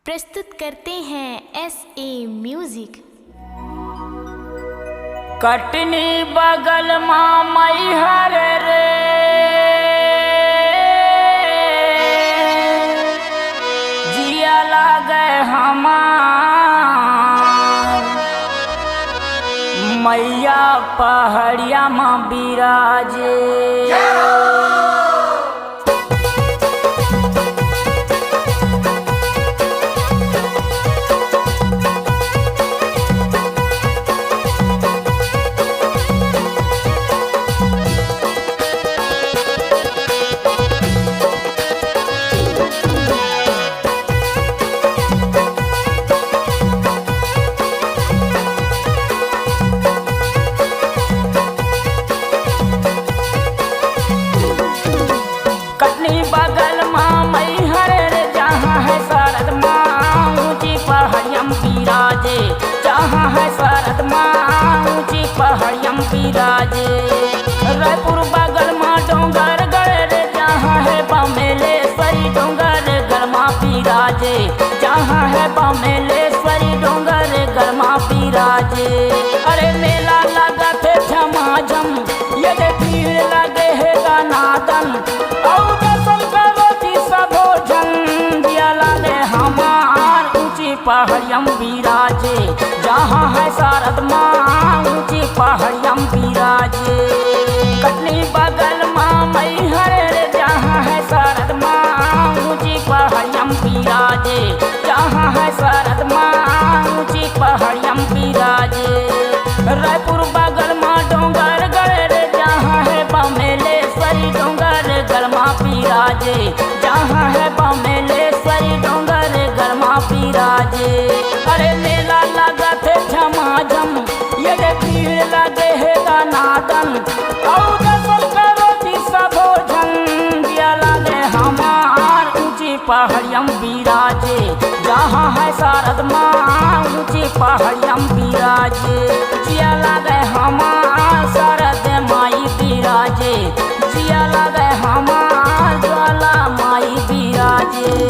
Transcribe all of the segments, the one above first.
प्रस्तुत करते हैं SA म्यूजिक। कटनी बगल माँ मैहर रे, जिया लागे हमार मैया पहाड़िया माँ बिराजे। बगल माँ मैहर रे, जहाँ है शरद माँ ऊँची पहाड़ियम बिराजे, जहाँ है शरद माँ ऊँची पहाड़ियम बिराजे। रायपुर बगल माँ डोंगर गढ़ रे, जहाँ है बमेलेश्वरी डोंगर गरमा बिराजे, जहाँ है बमेलेश्वरी डोंगर गरमा बिराजे। अरे मेला लगा थे झमाझम, ये भीड़ लगे है दनादन, और पहाड़ियम बिराजे, जहाँ है शरद माँ ऊँची पहाड़ियम बिराजे। कटनी बगल माँ मैहर रे, जहाँ है शरद माँ ऊँची पहाड़ियम बिराजे, जहाँ है शरद माँ ऊँची पहाड़ियम बिराजे। रायपुर बगल माँ डोंगर गढ़ रे, जहाँ है बमेलेश्वरी डोंगर गरमा बिराजे, जहाँ है बमेलेश्वरी डोंगर गरमा बिराजे। अरे मेला लगा थे झमाझम, ये भीड़ लगे है दनादन, और दर्शन करो दिशा भोजन, दिया लगे हमार ऊँची पहाड़ियम बिराजे, जहाँ है शरद माँ ऊँची पहाड़ियम बिराजे। जिया लगे हमार शरद माई बिराजे, जिया लगे हमार ज्वाला माई बिराजे।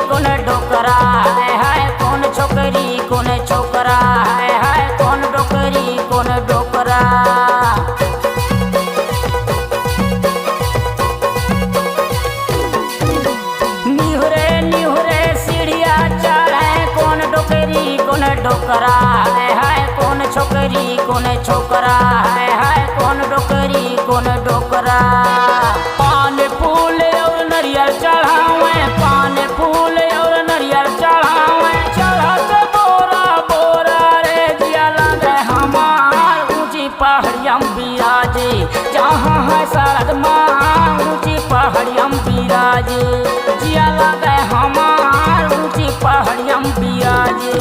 कौन डोकरा है कौन छोकरी कौन छोकरा है कौन डोकरी कौन डोकरा। निहुरे निहुरे सीढ़िया चढ़े, कौन डोकरी कौन डोकरा है कौन छोकरी कौन छोकरा है कौन डोकरी कौन डोकरा। पान फूल और नरियल चढ़ावे, पान फूल और नरियल चढ़ावे, चढ़त बोरा बोरा रे, जिया लगे हमार ऊँची पहाड़ियम बिराजे, जहाँ है शरद माँ ऊँची पहाड़ियम बिराजे, जिया लगे हमार ऊँची पहाड़ियम बिराजे।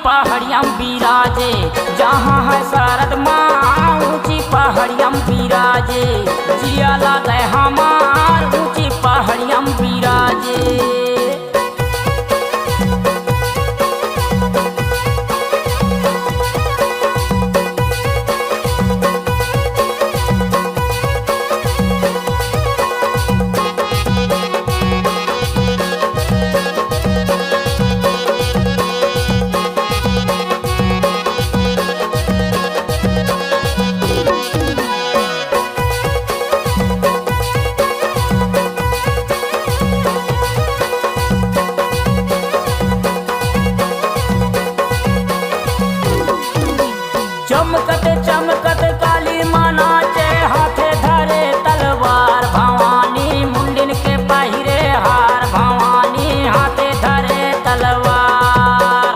पहाड़ियम विराजे जहाँ है शारद माँ ऊंची पहाड़ियम विराजे जिया लागे हमार ऊंची पहाड़ियम विराजे। चमकत चमकत काली माँ नाचे हाथे धरे तलवार भवानी मुंडिन के पहिरे हार भवानी हाथे धरे तलवार।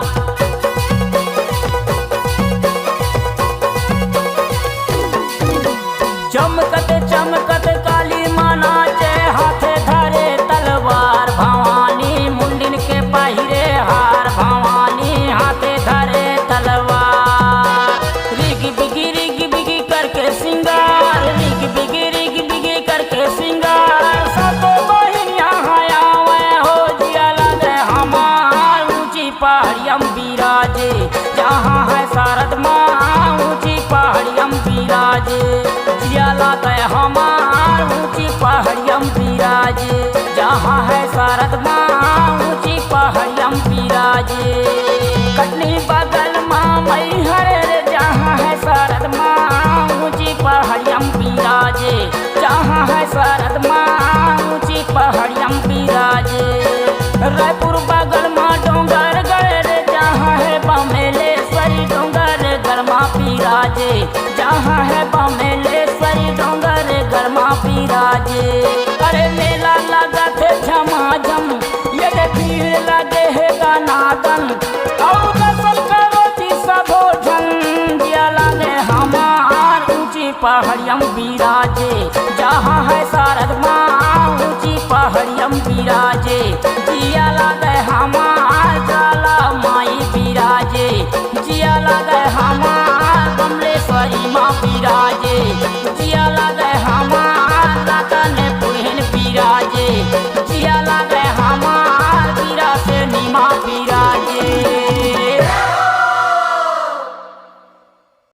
चमकत चमकत काली माँ नाचे हाथे धरे तलवार भवानी मुंडिन के पहिरे हार भवानी हाथे धरे तलवार। रिग बिगी करके सिंगार रिग बिगी करके सिंगार सब बहिन यहाँ आवे हो जिया लगे हमार ऊंची पहाड़ियम विराजे जहाँ है शारद माँ ऊंची पहाड़ियम विराजे जिया लगे हमार ऊंची पहाड़ियम विराजे जहाँ है शारद माँ ऊंची पहाड़ियम विराजे। कटनी बगल माँ मैहर जहाँ है शारद माँ ऊंची पहाड़ियम विराजे जहाँ है शारद माँ ऊंची पहाड़ियम विराजे। रायपुर बगल माँ डोंगरगढ़ जहाँ है बमेलेश्वरी डोंगरगढ़ माँ विराजे जहाँ है बमेलेश्वरी डोंगरगढ़ माँ विराजे। अरे मेला लगा थे झमाझम ये भीड़ लगे है गानागन और दर्शन करो जी सबो झन जिया लगे हमार ऊंची पहाड़ियम विराजे जहाँ है शारद माँ ऊंची पहाड़ियम विराजे जिया लगे हमार जाला माई विराजे जिया लगे हमार कमलेश्वरी माँ विराजे जिया लगे हमार रतन पुरहन विराजे जिया लगे